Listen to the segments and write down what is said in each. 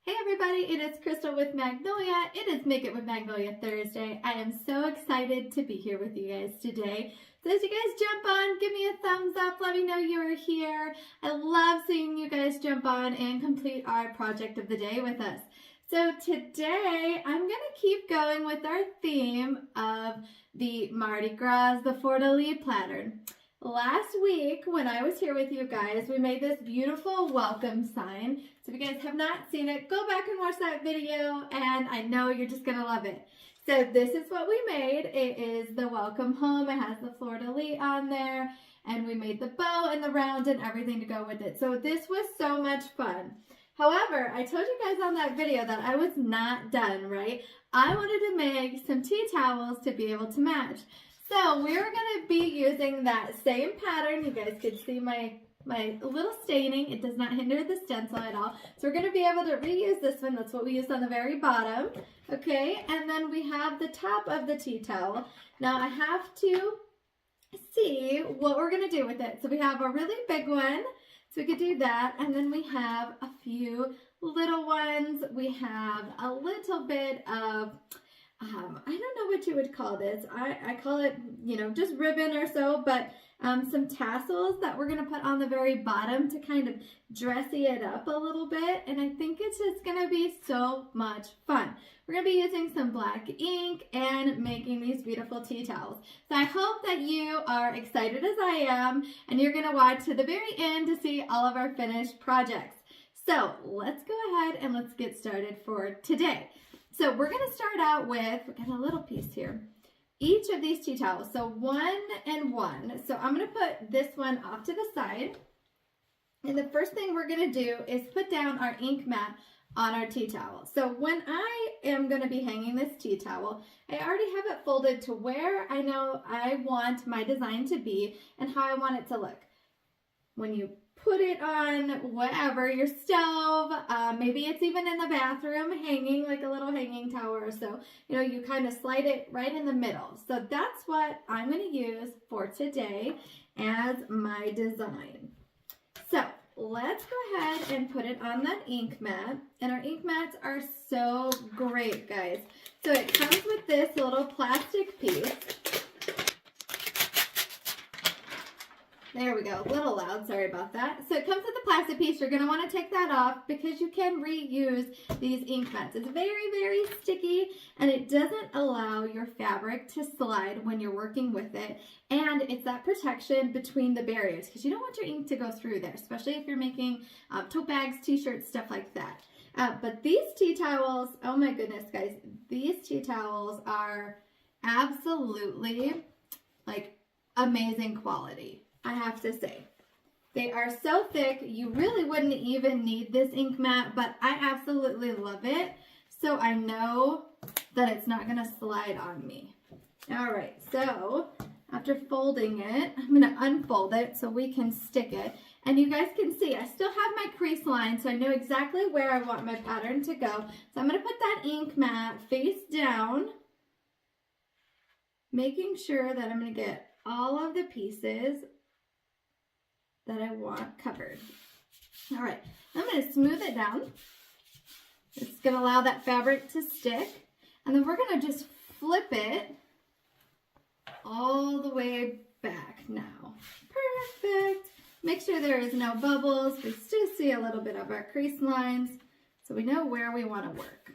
Hey everybody, it is Crystal with Magnolia. It is Make It with Magnolia Thursday. I am so excited to be here with you guys today. So as you guys jump on, give me a thumbs up, let me know you are here. I love seeing you guys jump on and complete our project of the day with us. So today I'm going to keep going with our theme of the Mardi Gras, the Fleur De Lis pattern. Last week, when I was here with you guys, we made this beautiful welcome sign. So if you guys have not seen it, go back and watch that video, and I know you're just going to love it. So this is what we made. It is the welcome home. It has the Fleur De Lis on there, and we made the bow and the round and everything to go with it. So this was so much fun. However, I told you guys on that video that I was not done, right? I wanted to make some tea towels to be able to match. So we're going to be using that same pattern. You guys can see my little staining. It does not hinder the stencil at all. So we're going to be able to reuse this one. That's what we used on the very bottom. Okay, and then we have the top of the tea towel. Now I have to see what we're going to do with it. So we have a really big one. So we could do that. And then we have a few little ones. We have a little bit of I don't know what you would call this. I call it, just ribbon or so, but some tassels that we're going to put on the very bottom to kind of dressy it up a little bit. And I think it's just going to be so much fun. We're going to be using some black ink and making these beautiful tea towels. So I hope that you are excited as I am, and you're going to watch to the very end to see all of our finished projects. So let's go ahead and let's get started for today. So we're going to start out with, we got a little piece here, each of these tea towels. So 1 and 1. So I'm going to put this one off to the side. And the first thing we're going to do is put down our ink mat on our tea towel. So when I am going to be hanging this tea towel, I already have it folded to where I know I want my design to be and how I want it to look. When you put it on whatever, your stove, maybe it's even in the bathroom hanging like a little hanging tower or so, you kind of slide it right in the middle. So that's what I'm going to use for today as my design. So let's go ahead and put it on that ink mat. And our ink mats are so great, guys. So it comes with this little plastic piece. There we go, a little loud, sorry about that. So it comes with a plastic piece. You're gonna wanna take that off because you can reuse these ink mats. It's very, very sticky, and it doesn't allow your fabric to slide when you're working with it. And it's that protection between the barriers because you don't want your ink to go through there, especially if you're making tote bags, t-shirts, stuff like that. But these tea towels, oh my goodness, guys, these tea towels are absolutely like amazing quality. I have to say, they are so thick, you really wouldn't even need this ink mat, but I absolutely love it. So I know that it's not gonna slide on me. All right, so after folding it, I'm gonna unfold it so we can stick it. And you guys can see, I still have my crease line, so I know exactly where I want my pattern to go. So I'm gonna put that ink mat face down, making sure that I'm gonna get all of the pieces that I want covered. All right, I'm going to smooth it down. It's going to allow that fabric to stick. And then we're going to just flip it all the way back now. Perfect. Make sure there is no bubbles. We still see a little bit of our crease lines, so we know where we want to work.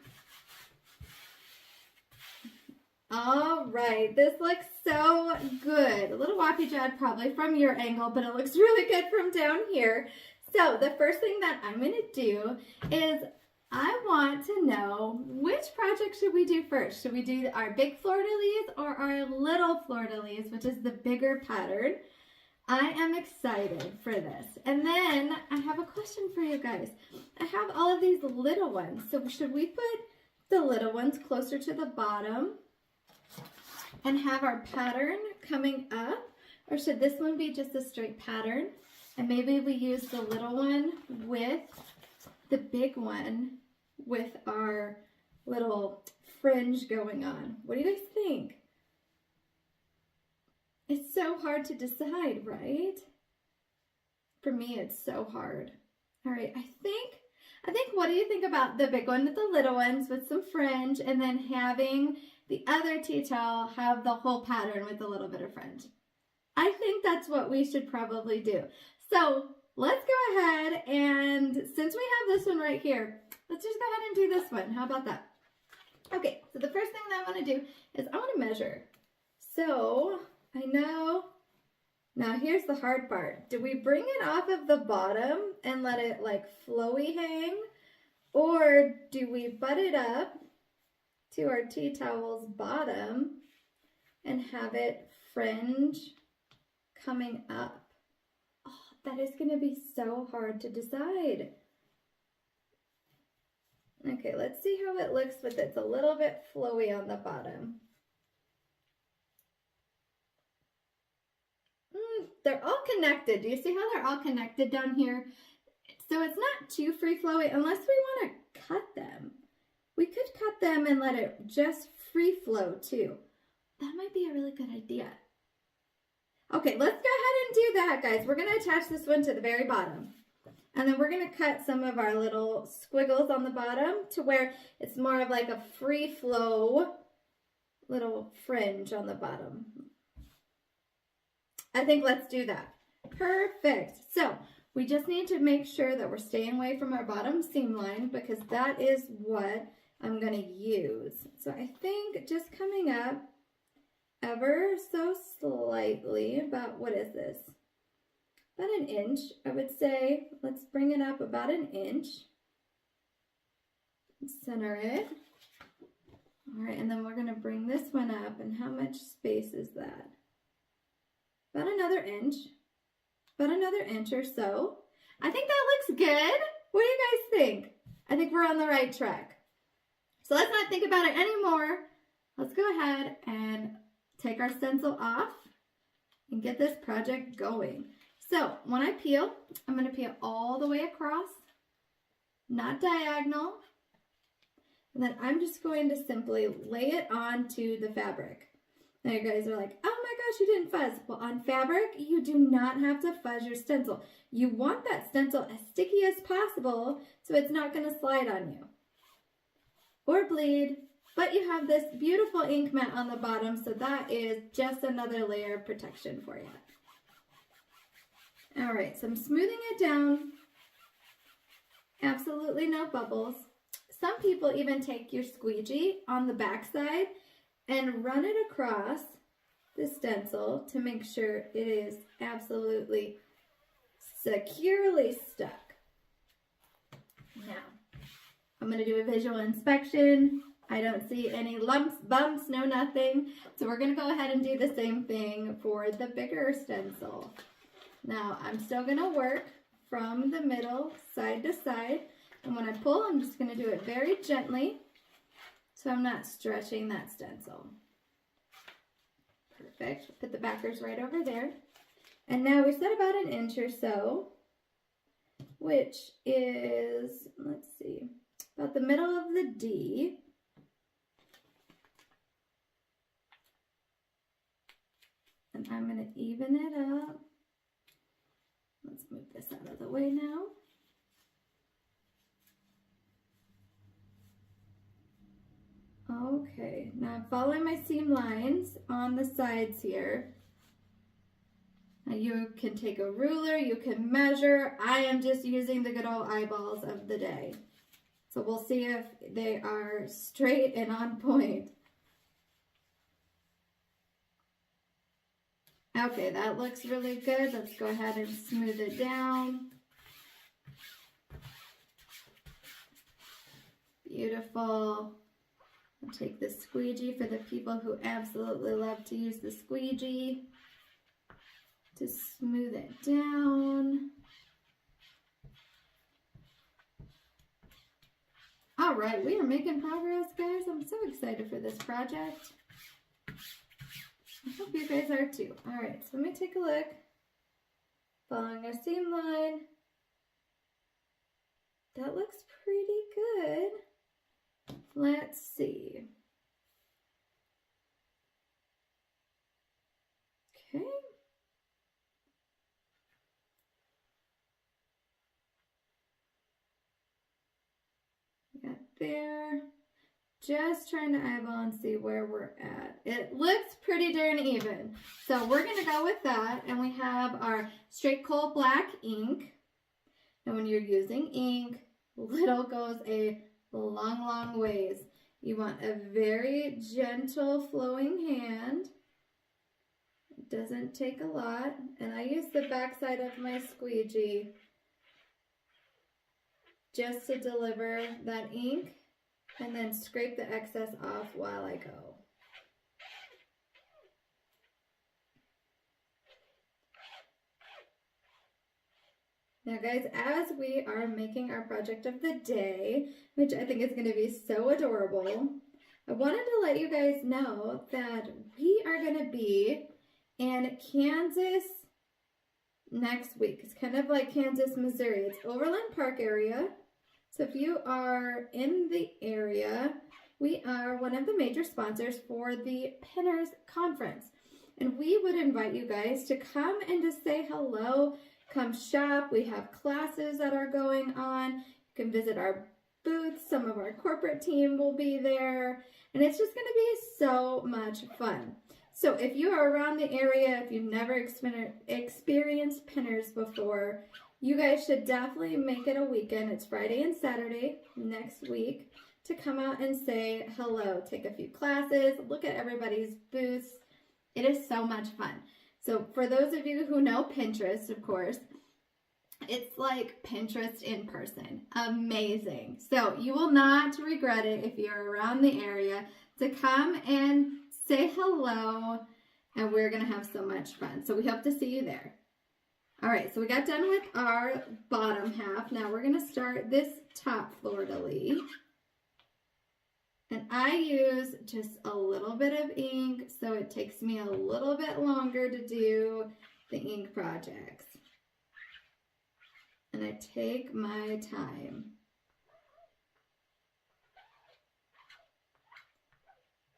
All right, this looks so good. A little wappy jawed probably from your angle, but it looks really good from down here. So the first thing that I'm going to do is I want to know which project should we do first. Should we do our big Fleur De Lis or our little Fleur De Lis, which is the bigger pattern? I am excited for this. And then I have a question for you guys. I have all of these little ones. So should we put the little ones closer to the bottom and have our pattern coming up, or should this one be just a straight pattern and maybe we use the little one with the big one with our little fringe going on? What do you guys think? It's so hard to decide, right? For me, it's so hard. All right, I think I think, what do you think about the big one with the little ones with some fringe, and then having the other tea towel have the whole pattern with a little bit of fringe? I think that's what we should probably do. So let's go ahead, and since we have this one right here, let's just go ahead and do this one. How about that? Okay, so the first thing that I want to do is I want to measure. So I know, now here's the hard part. Do we bring it off of the bottom and let it like flowy hang? Or do we butt it up to our tea towel's bottom and have it fringe coming up? Oh, that is going to be so hard to decide. Okay, let's see how it looks with it's a little bit flowy on the bottom. They're all connected. Do you see how they're all connected down here? So it's not too free flowy unless we want to cut them. We could cut them and let it just free flow too. That might be a really good idea. Okay, let's go ahead and do that, guys. We're going to attach this one to the very bottom. And then we're going to cut some of our little squiggles on the bottom to where it's more of like a free flow little fringe on the bottom. I think let's do that. Perfect. So we just need to make sure that we're staying away from our bottom seam line because that is what I'm going to use. So I think just coming up ever so slightly, about, what is this? About an inch, I would say. Let's bring it up about an inch. Center it. All right, and then we're going to bring this one up. And how much space is that? About another inch. About another inch or so. I think that looks good. What do you guys think? I think we're on the right track. So let's not think about it anymore. Let's go ahead and take our stencil off and get this project going. So when I peel, I'm going to peel all the way across, not diagonal. And then I'm just going to simply lay it onto the fabric. Now you guys are like, oh my gosh, you didn't fuzz. Well, on fabric, you do not have to fuzz your stencil. You want that stencil as sticky as possible so it's not going to slide on you or bleed. But you have this beautiful ink mat on the bottom, so that is just another layer of protection for you. All right, so I'm smoothing it down. Absolutely no bubbles. Some people even take your squeegee on the back side and run it across the stencil to make sure it is absolutely securely stuck. Now, I'm going to do a visual inspection. I don't see any lumps, bumps, no nothing. So we're going to go ahead and do the same thing for the bigger stencil. Now, I'm still going to work from the middle, side to side. And when I pull, I'm just going to do it very gently so I'm not stretching that stencil. Perfect. Put the backers right over there. And now we said about an inch or so, which is, let's see, about the middle of the D. And I'm going to even it up. Let's move this out of the way now. Okay, now I'm following my seam lines on the sides here. Now you can take a ruler, you can measure. I am just using the good old eyeballs of the day. So we'll see if they are straight and on point. Okay, that looks really good. Let's go ahead and smooth it down. Beautiful. I'll take the squeegee for the people who absolutely love to use the squeegee to smooth it down. All right, we are making progress, guys. I'm so excited for this project. I hope you guys are too. All right, so let me take a look. Following our seam line. That looks pretty good. Let's see. Okay. that there. Just trying to eyeball and see where we're at. It looks pretty darn even. So we're going to go with that. And we have our straight coal black ink. And when you're using ink, little goes a long, long ways. You want a very gentle flowing hand. It doesn't take a lot. And I use the back side of my squeegee just to deliver that ink. And then scrape the excess off while I go. Now guys, as we are making our project of the day, which I think is going to be so adorable, I wanted to let you guys know that we are going to be in Kansas next week. It's kind of like Kansas, Missouri. It's Overland Park area. So if you are in the area, we are one of the major sponsors for the Pinners Conference. And we would invite you guys to come and just say hello, come shop. We have classes that are going on. You can visit our booth. Some of our corporate team will be there. And it's just going to be so much fun. So if you are around the area, if you've never experienced Pinners before, you guys should definitely make it a weekend. It's Friday and Saturday next week to come out and say hello. Take a few classes, look at everybody's booths. It is so much fun. So for those of you who know Pinterest, of course, it's like Pinterest in person. Amazing. So you will not regret it if you're around the area to come and say hello, and we're going to have so much fun. So we hope to see you there. All right, so we got done with our bottom half. Now we're going to start this top Fleur De Lis. And I use just a little bit of ink, so it takes me a little bit longer to do the ink projects. And I take my time.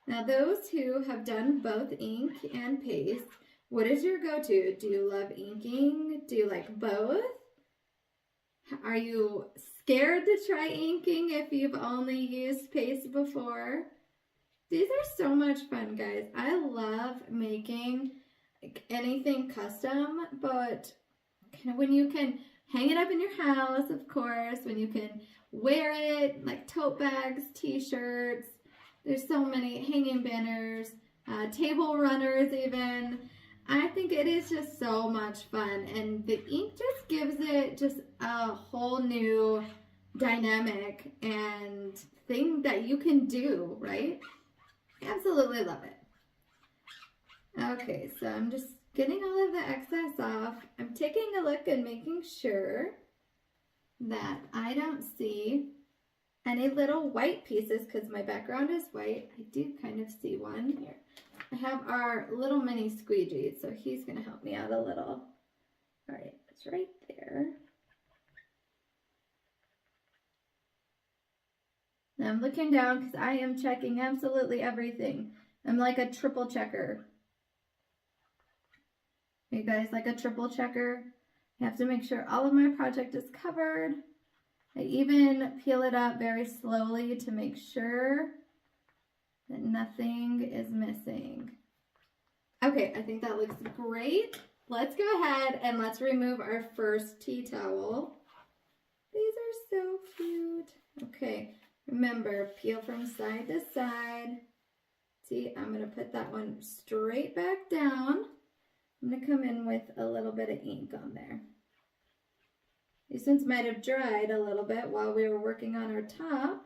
Now those who have done both ink and paste, what is your go-to? Do you love inking? Do you like both? Are you scared to try inking if you've only used paste before? These are so much fun, guys. I love making anything custom, but kind of when you can hang it up in your house, of course, when you can wear it, like tote bags, t-shirts. There's so many hanging banners, table runners even. I think it is just so much fun, and the ink just gives it just a whole new dynamic and thing that you can do, right? Absolutely love it. Okay, so I'm just getting all of the excess off. I'm taking a look and making sure that I don't see any little white pieces because my background is white. I do kind of see one here. I have our little mini squeegee, so he's going to help me out a little. All right, it's right there. Now I'm looking down because I am checking absolutely everything. I'm like a triple checker. You guys like a triple checker? I have to make sure all of my project is covered. I even peel it up very slowly to make sure that nothing is missing. Okay, I think that looks great. Let's go ahead and let's remove our first tea towel. These are so cute. Okay, remember, peel from side to side. See, I'm going to put that one straight back down. I'm going to come in with a little bit of ink on there. These ones might have dried a little bit while we were working on our top,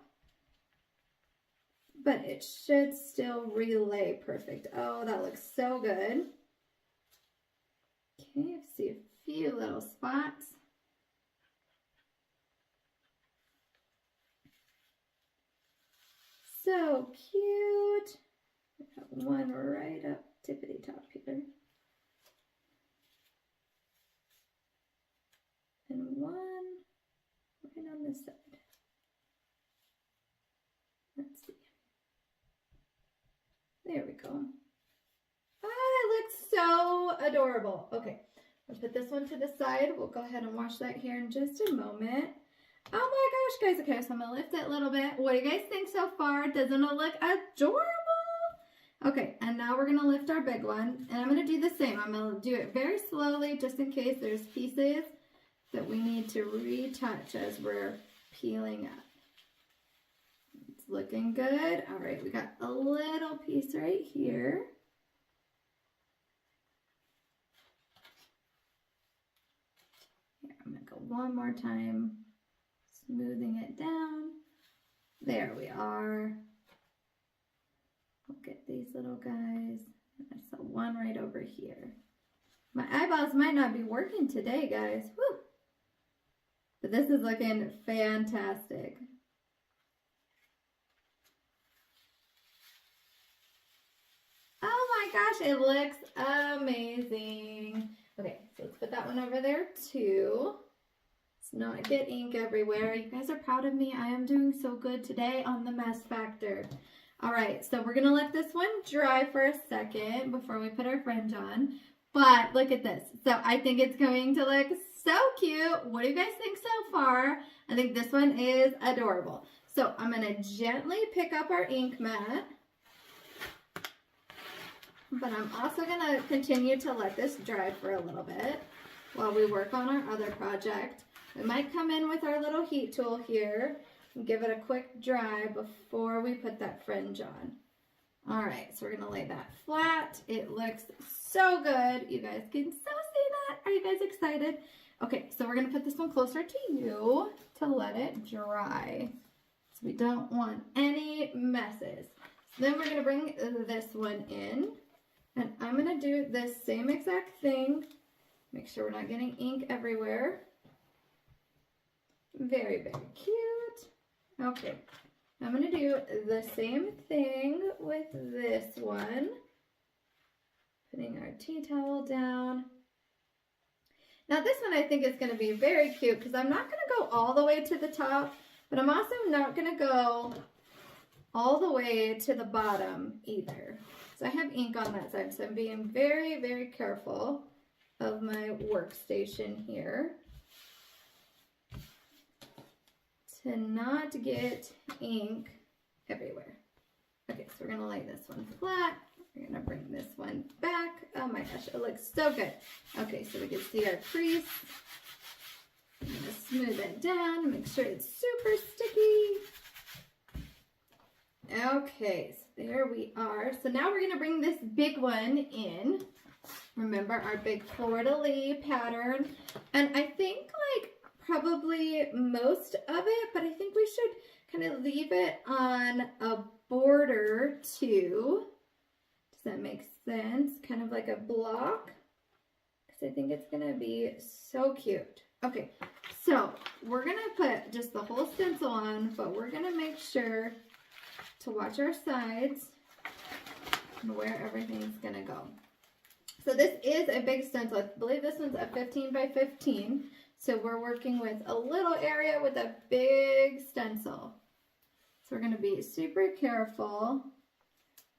but it should still relay perfect. Oh, that looks so good. Okay, I see a few little spots. So cute. I got one right up tippity top here. And one right on this side. Let's see. There we go. Ah, it looks so adorable. Okay, I'll put this one to the side. We'll go ahead and wash that here in just a moment. Oh my gosh, guys. Okay, so I'm going to lift it a little bit. What do you guys think so far? Doesn't it look adorable? Okay, and now we're going to lift our big one. And I'm going to do the same. I'm going to do it very slowly just in case there's pieces that we need to retouch as we're peeling up. It's looking good. All right, we got a little piece right here. Here, I'm going to go one more time, smoothing it down. There we are. We'll get these little guys. There's the one right over here. My eyeballs might not be working today, guys. Woo! But this is looking fantastic. Oh my gosh, it looks amazing. Okay, so let's put that one over there too. Let's not get ink everywhere. You guys are proud of me. I am doing so good today on the mess factor. All right, so we're gonna let this one dry for a second before we put our fringe on. But look at this. So I think it's going to look so cute. What do you guys think so far? I think this one is adorable. So I'm gonna gently pick up our ink mat. But I'm also gonna continue to let this dry for a little bit while we work on our other project. We might come in with our little heat tool here and give it a quick dry before we put that fringe on. All right, so we're gonna lay that flat. It looks so good. You guys can so see that. Are you guys excited? Okay, so we're gonna put this one closer to you to let it dry. So we don't want any messes. So then we're gonna bring this one in, and I'm gonna do this same exact thing. Make sure we're not getting ink everywhere. Very, very cute. Okay, I'm going to do the same thing with this one. Putting our tea towel down. Now this one I think is going to be very cute because I'm not going to go all the way to the top, but I'm also not going to go all the way to the bottom either. So I have ink on that side, so I'm being very, very careful of my workstation here to not get ink everywhere. Okay, so we're gonna lay this one flat. We're gonna bring this one back. Oh my gosh, it looks so good. Okay, so we can see our crease. I'm gonna smooth it down and make sure it's super sticky. Okay, so there we are. So now we're gonna bring this big one in. Remember our big Fleur De Lis pattern. And I think like probably most of it, but I think we should kind of leave it on a border too. Does that make sense? Kind of like a block, because I think it's gonna be so cute. Okay, so we're gonna put just the whole stencil on, but we're gonna make sure to watch our sides and where everything's gonna go. So this is a big stencil. I believe this one's a 15 by 15. So we're working with a little area with a big stencil. So we're going to be super careful.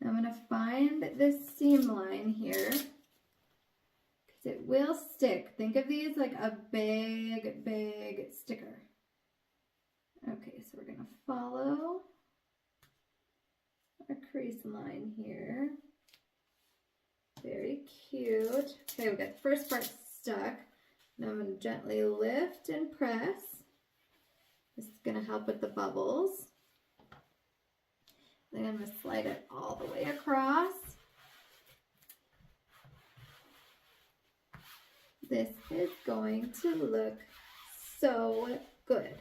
I'm going to find this seam line here because it will stick. Think of these like a big, big sticker. Okay, so we're going to follow our crease line here. Very cute. Okay, we got the first part stuck. Now I'm going to gently lift and press. This is going to help with the bubbles. Then I'm going to slide it all the way across. This is going to look so good.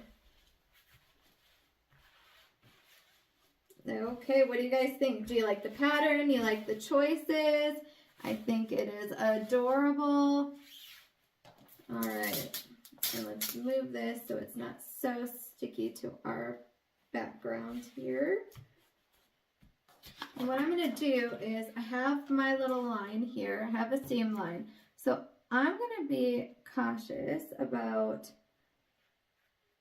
Okay, what do you guys think? Do you like the pattern? You like the choices? I think it is adorable. All right, and let's move this so it's not so sticky to our background here. And what I'm going to do is I have my little line here. I have a seam line. So I'm going to be cautious about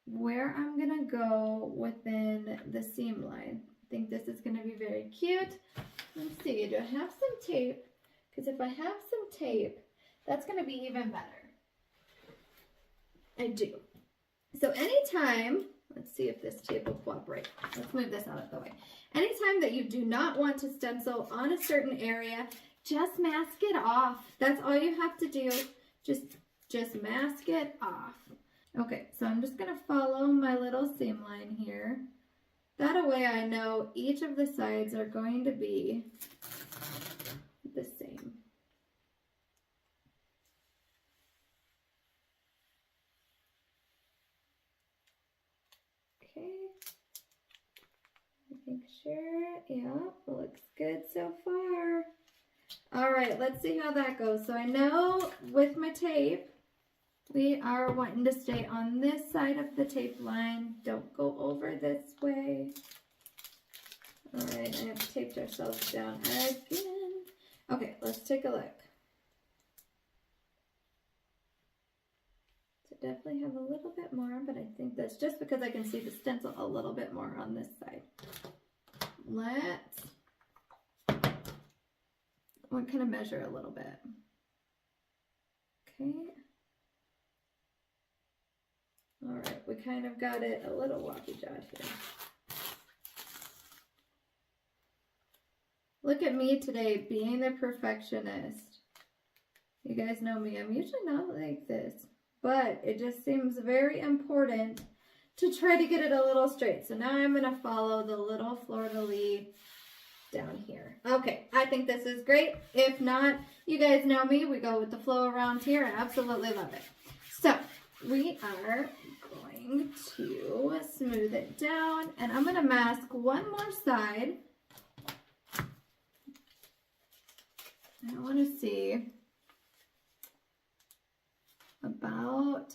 where I'm going to go within the seam line. I think this is going to be very cute. Let's see, do I have some tape? Because if I have some tape, that's going to be even better. I do. So anytime, let's see if this tape will cooperate. Let's move this out of the way. Anytime that you do not want to stencil on a certain area, just mask it off. That's all you have to do. Just mask it off. Okay, so I'm just gonna follow my little seam line here. That way I know each of the sides are going to be the same. Okay, make sure, yeah, looks good so far. All right, let's see how that goes. So I know with my tape, we are wanting to stay on this side of the tape line. Don't go over this way. All right, I have taped ourselves down again. Okay, let's take a look. Definitely have a little bit more, but I think that's just because I can see the stencil a little bit more on this side. We're gonna measure a little bit. Okay. All right, we kind of got it a little wobbly-jawed here. Look at me today, being the perfectionist. You guys know me, I'm usually not like this. But it just seems very important to try to get it a little straight. So now I'm going to follow the little Fleur De Lis down here. Okay, I think this is great. If not, you guys know me. We go with the flow around here. I absolutely love it. So we are going to smooth it down. And I'm going to mask one more side. I want to see about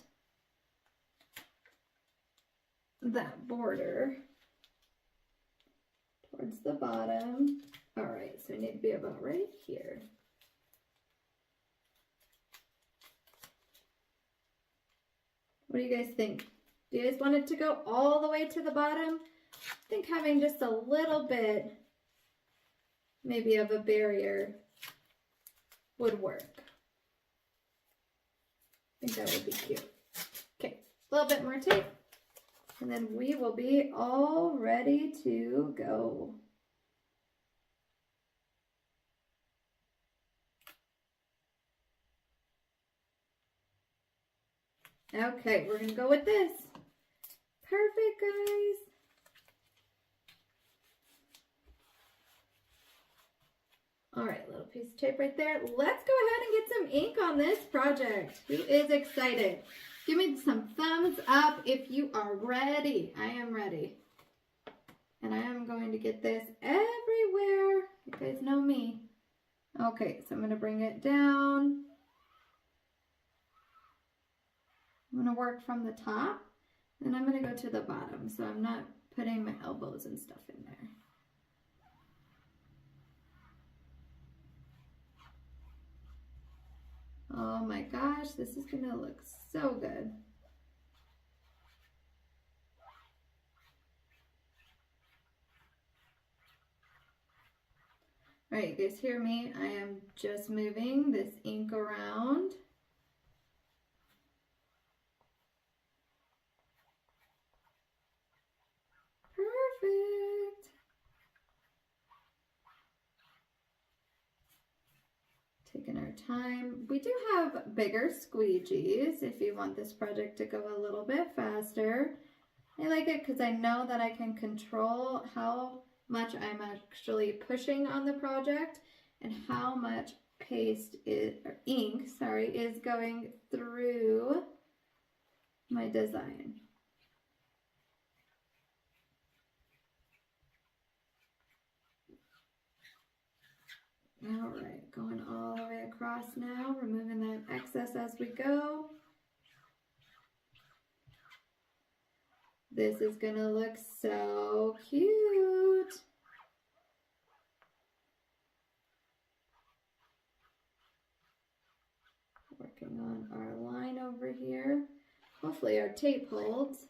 that border towards the bottom. All right, so we need to be about right here. What do you guys think? Do you guys want it to go all the way to the bottom? I think having just a little bit, maybe of a barrier would work. I think that would be cute. Okay, a little bit more tape, and then we will be all ready to go. Okay, we're gonna go with this. Perfect, guys. All right, little piece of tape right there. Let's go ahead and get some ink on this project. Who is excited? Give me some thumbs up if you are ready. I am ready. And I am going to get this everywhere. You guys know me. Okay, so I'm going to bring it down. I'm going to work from the top, and I'm going to go to the bottom, so I'm not putting my elbows and stuff in there. Oh my gosh, this is gonna look so good. All right, you guys hear me? I am just moving this ink around. Perfect. Taking our time. We do have bigger squeegees if you want this project to go a little bit faster. I like it because I know that I can control how much I'm actually pushing on the project and how much ink is going through my design. All right, going all the way across now, removing that excess as we go. This is gonna look so cute. Working on our line over here. Hopefully our tape holds.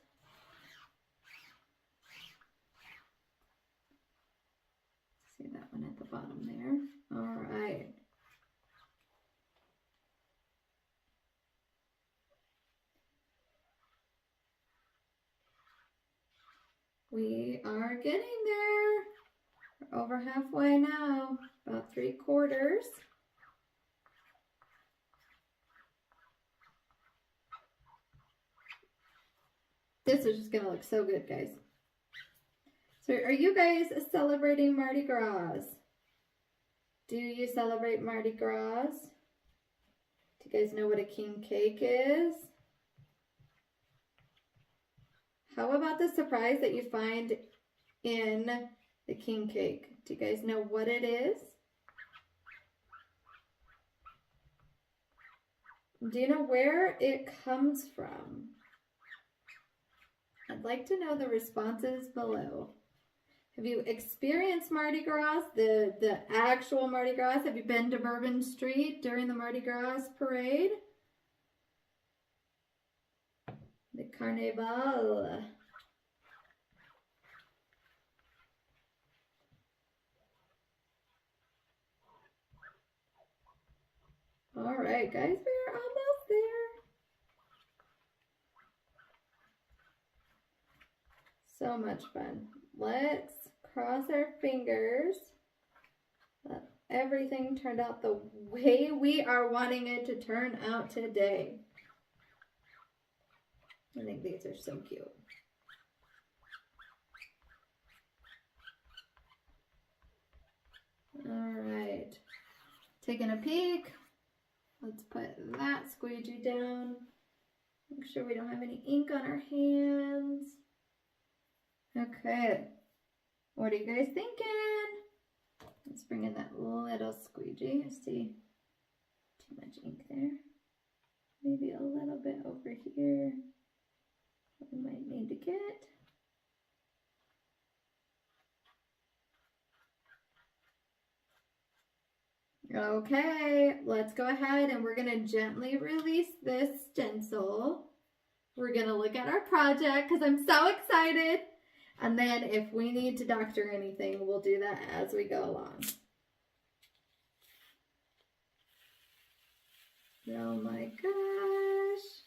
See that one at the bottom there. All right. We are getting there. We're over halfway now, about 3/4. This is just gonna look so good, guys. So are you guys celebrating Mardi Gras? Do you celebrate Mardi Gras? Do you guys know what a king cake is? How about the surprise that you find in the king cake? Do you guys know what it is? Do you know where it comes from? I'd like to know the responses below. Have you experienced Mardi Gras, the actual Mardi Gras? Have you been to Bourbon Street during the Mardi Gras parade? The Carnival. All right, guys, we are almost there. So much fun. Let's cross our fingers that everything turned out the way we are wanting it to turn out today. I think these are so cute. All right, taking a peek. Let's put that squeegee down. Make sure we don't have any ink on our hands. Okay, what are you guys thinking? Let's bring in that little squeegee. I see too much ink there. Maybe a little bit over here. We might need to get. Okay, let's go ahead and we're gonna gently release this stencil. We're gonna look at our project because I'm so excited. And then if we need to doctor anything, we'll do that as we go along. Oh my gosh.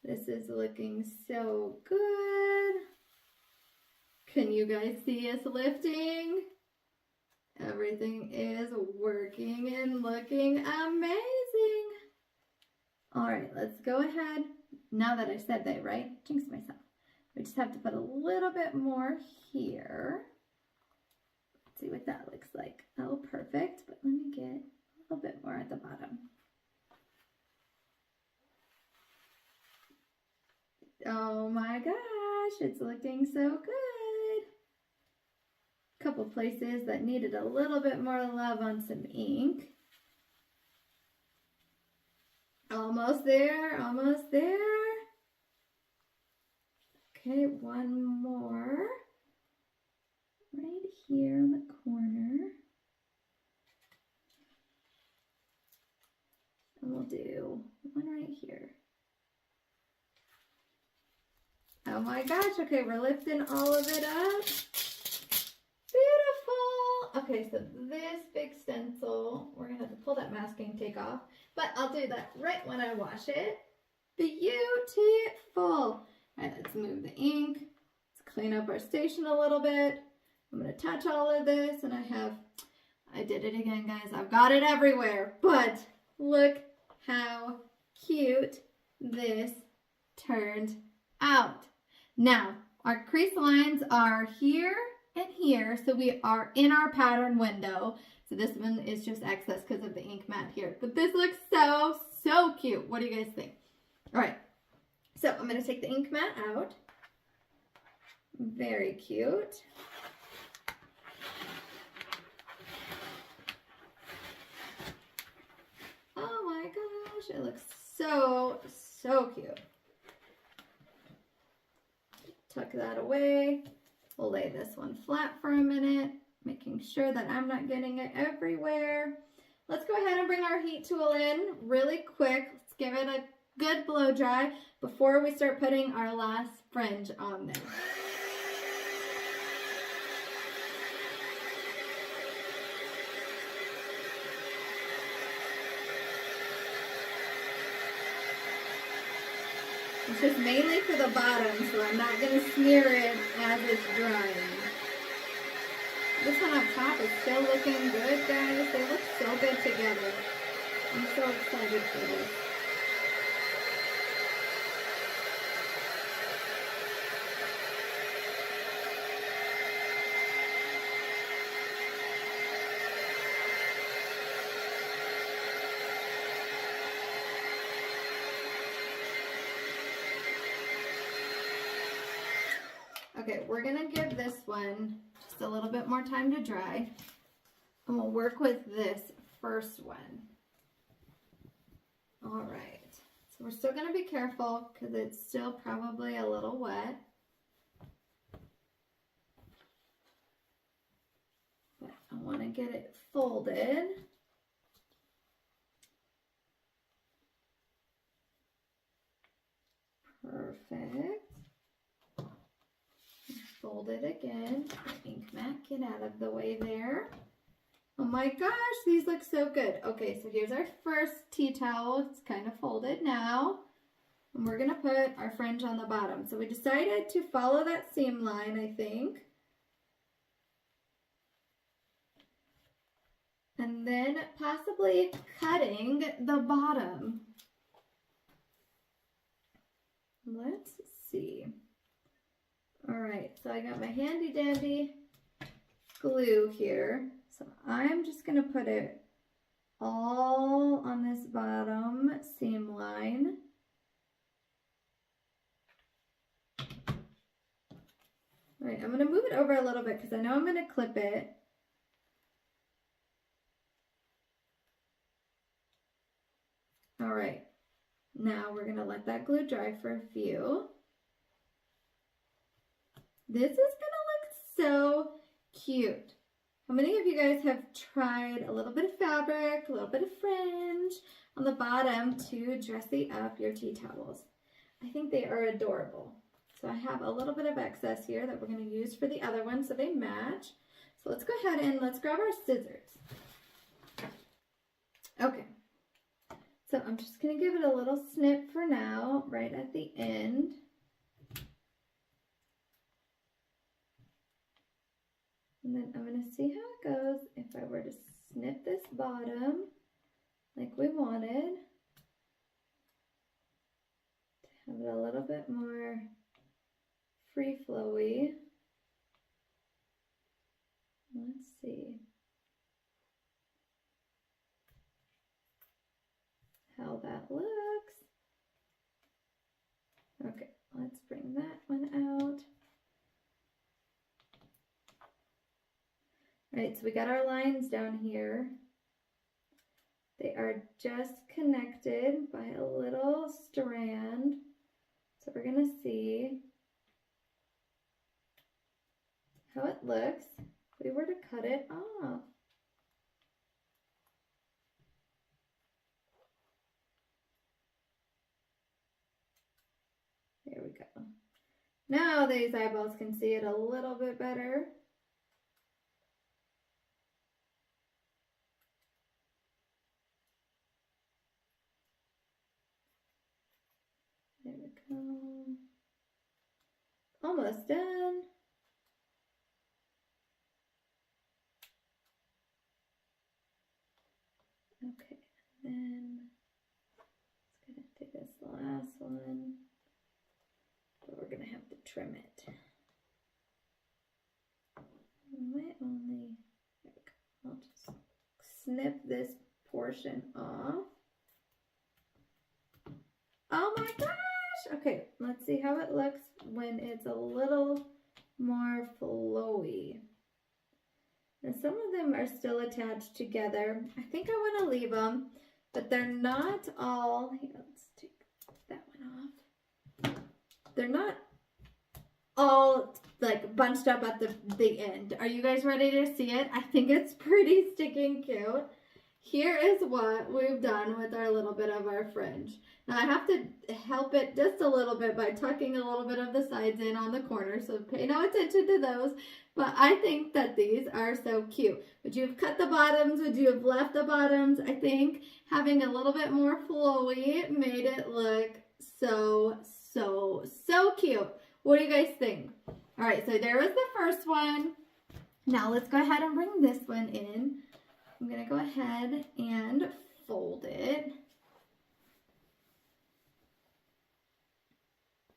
This is looking so good. Can you guys see us lifting? Everything is working and looking amazing. All right, let's go ahead. Now that I said that, right? Jinx myself. We just have to put a little bit more here. Let's see what that looks like. Oh, perfect. But let me get a little bit more at the bottom. Oh my gosh, it's looking so good. A couple places that needed a little bit more love on some ink. Almost there, almost there. Okay, one more right here in the corner. And we'll do one right here. Oh my gosh, okay, we're lifting all of it up. Beautiful. Okay, so this big stencil, we're gonna have to pull that masking tape off, but I'll do that right when I wash it. Beautiful. All right, let's move the ink. Let's clean up our station a little bit. I'm gonna touch all of this, and I did it again, guys. I've got it everywhere, but look how cute this turned out. Now, our crease lines are here and here, so we are in our pattern window. So this one is just excess because of the ink mat here. But this looks so, so cute. What do you guys think? All right, so I'm going to take the ink mat out. Very cute. Oh my gosh, it looks so, so cute. Tuck that away. We'll lay this one flat for a minute, making sure that I'm not getting it everywhere. Let's go ahead and bring our heat tool in really quick. Let's give it a good blow dry before we start putting our last fringe on there. It's just mainly for the bottom, so I'm not going to smear it as it's drying. This one up top is still looking good, guys. They look so good together. I'm so excited for this. Okay, we're gonna give this one just a little bit more time to dry. And we'll work with this first one. All right, so we're still gonna be careful because it's still probably a little wet. But I wanna get it folded. Perfect. Fold it again. Ink mat, get out of the way there. Oh my gosh, these look so good. Okay, so here's our first tea towel. It's kind of folded now. And we're gonna put our fringe on the bottom. So we decided to follow that seam line, I think. And then possibly cutting the bottom. Let's see. All right, so I got my handy dandy glue here. So I'm just gonna put it all on this bottom seam line. All right, I'm gonna move it over a little bit because I know I'm gonna clip it. All right, now we're gonna let that glue dry for a few. This is gonna look so cute. How many of you guys have tried a little bit of fabric, a little bit of fringe on the bottom to dressy up your tea towels? I think they are adorable. So I have a little bit of excess here that we're gonna use for the other one so they match. So let's go ahead and let's grab our scissors. Okay. So I'm just gonna give it a little snip for now, right at the end. And then I'm going to see how it goes if I were to snip this bottom like we wanted. To have it a little bit more free flowy. Let's see how that looks. Okay, let's bring that one out. All right, so we got our lines down here. They are just connected by a little strand. So we're gonna see how it looks if we were to cut it off. There we go. Now these eyeballs can see it a little bit better. There we go. Almost done. Okay, and then it's gonna do this last one, but we're gonna have to trim it. There we go. I'll just snip this portion off. Oh my gosh! Okay, let's see how it looks when it's a little more flowy. And some of them are still attached together. I think I want to leave them, but they're not all, here, let's take that one off. They're not all like bunched up at the end. Are you guys ready to see it? I think it's pretty stinking cute. Here is what we've done with our little bit of our fringe. Now I have to help it just a little bit by tucking a little bit of the sides in on the corner, so pay no attention to those. But I think that these are so cute. Would you have cut the bottoms? Would you have left the bottoms? I think having a little bit more flowy made it look so, so, so cute. What do you guys think? All right, so there was the first one. Now let's go ahead and bring this one in. I'm gonna go ahead and fold it.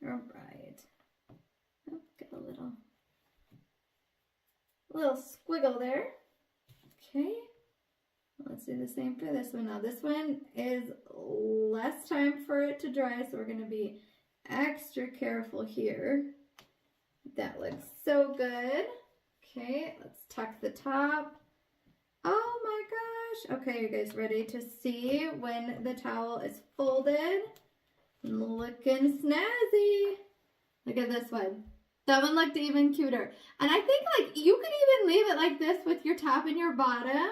All right. Oh, get a little squiggle there. Okay. Let's do the same for this one. Now this one is less time for it to dry, so we're going to be extra careful here. That looks so good. Okay, let's tuck the top. Oh my gosh. Okay, you guys ready to see when the towel is folded? Looking snazzy. Look at this one. That one looked even cuter. And I think like you could even leave it like this with your top and your bottom.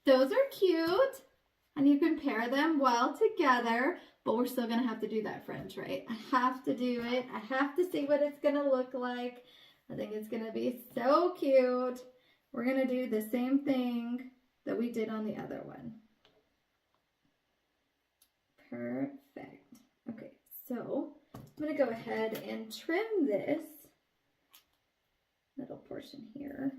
Those are cute, and you can pair them well together, but we're still gonna have to do that fringe, right? I have to do it. I have to see what it's gonna look like. I think it's gonna be so cute. We're gonna do the same thing that we did on the other one. Perfect. Okay, so I'm gonna go ahead and trim this little portion here.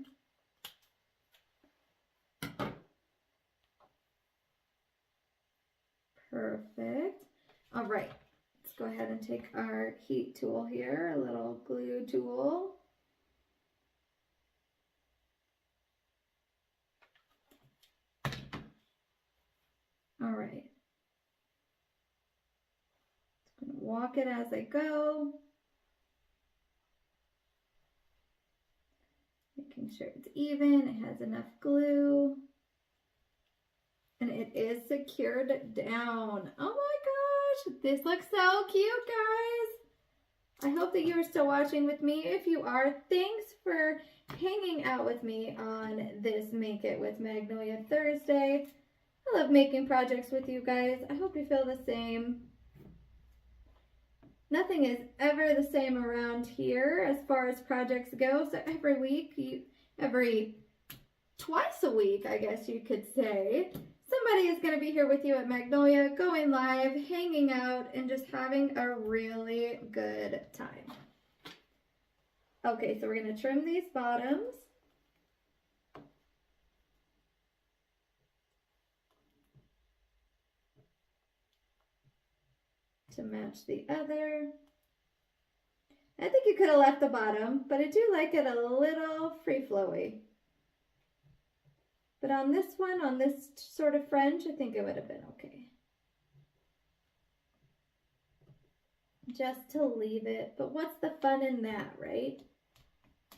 Perfect. All right, let's go ahead and take our heat tool here, a little glue tool. All right. Just gonna walk it as I go. Making sure it's even, it has enough glue. And it is secured down. Oh my gosh, this looks so cute, guys. I hope that you are still watching with me. If you are, thanks for hanging out with me on this Make It with Magnolia Thursday. I love making projects with you guys. I hope you feel the same. Nothing is ever the same around here as far as projects go. So every week, twice a week, I guess you could say, somebody is going to be here with you at Magnolia, going live, hanging out, and just having a really good time. Okay, so we're going to trim these bottoms. To match the other. I think you could have left the bottom, but I do like it a little free-flowy. But on this one, on this sort of fringe, I think it would have been okay. Just to leave it. But what's the fun in that, right?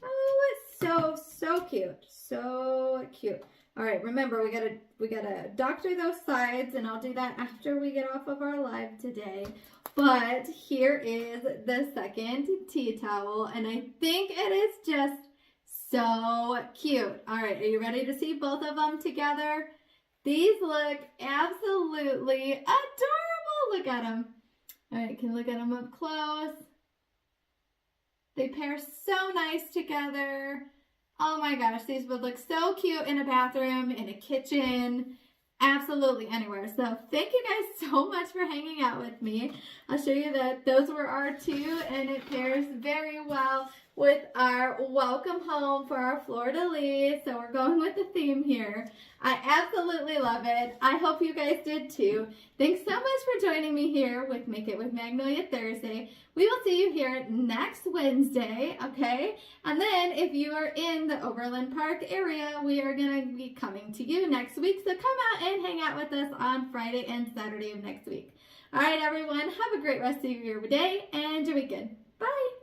Oh, it's so cute. So cute. All right, remember, we gotta doctor those sides, and I'll do that after we get off of our live today. But here is the second tea towel, and I think it is just so cute. All right, are you ready to see both of them together? These look absolutely adorable. Look at them. All right, can you look at them up close? They pair so nice together. Oh my gosh, these would look so cute in a bathroom, in a kitchen, absolutely anywhere. So thank you guys so much for hanging out with me. I'll show you that those were our two, and it pairs very well with our welcome home for our Fleur De Lis. So we're going with the theme here. I absolutely love it. I hope you guys did too. Thanks so much for joining me here with Make It with Magnolia Thursday. We will see you here next Wednesday, okay? And then if you are in the Overland Park area, we are going to be coming to you next week. So come out and hang out with us on Friday and Saturday of next week. All right, everyone, have a great rest of your day and your weekend. Bye.